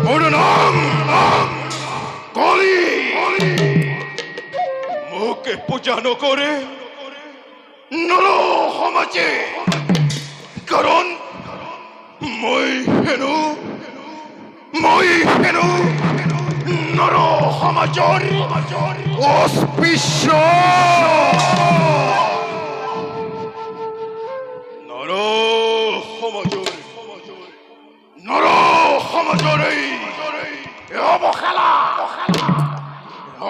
মোর নাম কলি। মুখে পূজা করে নর সমাজে, কারণ মই হেনো নর সমাজৰ অস্পৃশ্য। নর সমাজৰ এই অৱহেলা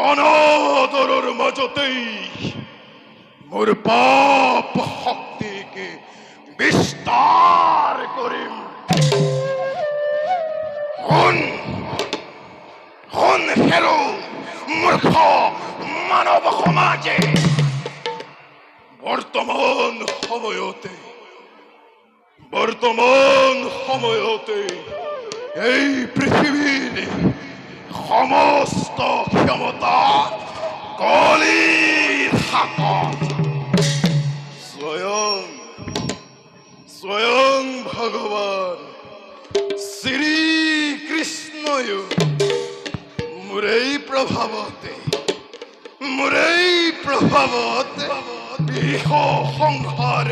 অনাদৰৰ মাজতেই মোৰ পাপ শক্তিকে বিস্তার করিম। হন হেরো মূর্খ মানব সমাজে, বর্তমান সময়তে এই পৃথিবীর সমস্ত ক্ষমতা কলির হাতত। স্বয়ং ভগবান শ্রীকৃষ্ণয় মোর এই প্রভাবতে ইহ সংসার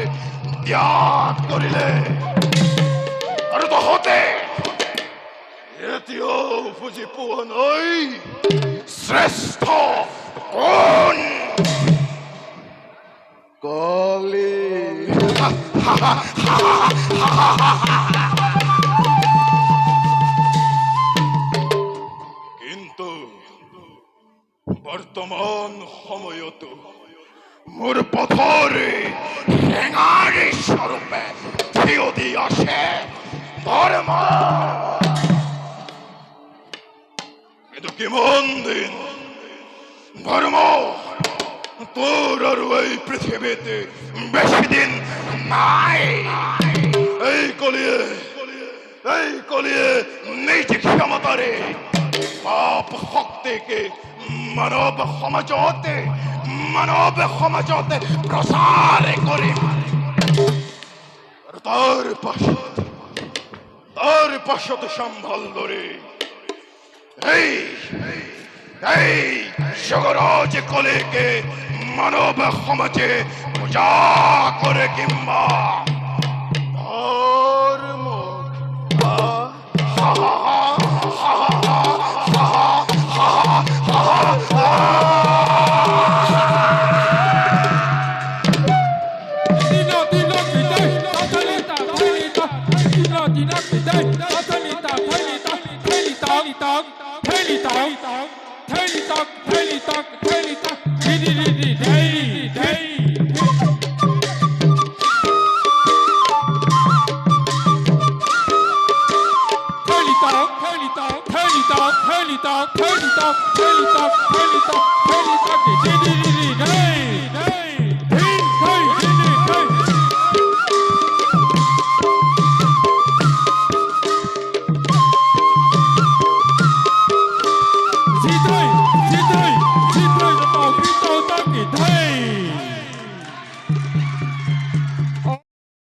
ত্যাগ করিলে। আৰু তহঁতে এতিয়াও বুজি পোৱা নাই শ্ৰেষ্ঠ কোন? কলি। কিন্তু বর্তমান সময়ত মোর পথরে হেঙারি স্বরূপে থিয় দি আসে ধর্ম। কিন্তু কিমান দিন ধর্ম তোর আর এই পৃথিবীতে বেশি দিন নাই। এই কলিয়ে নিজ ক্ষমতারে পাপ শক্তিকে মানব সমাজতে প্রসার করে। তার পাশতে সম্ভাল ধরে এই জগরাজ কলিকে মানব সমাজে পূজা করে কিংবা ধর্ম Turn it up.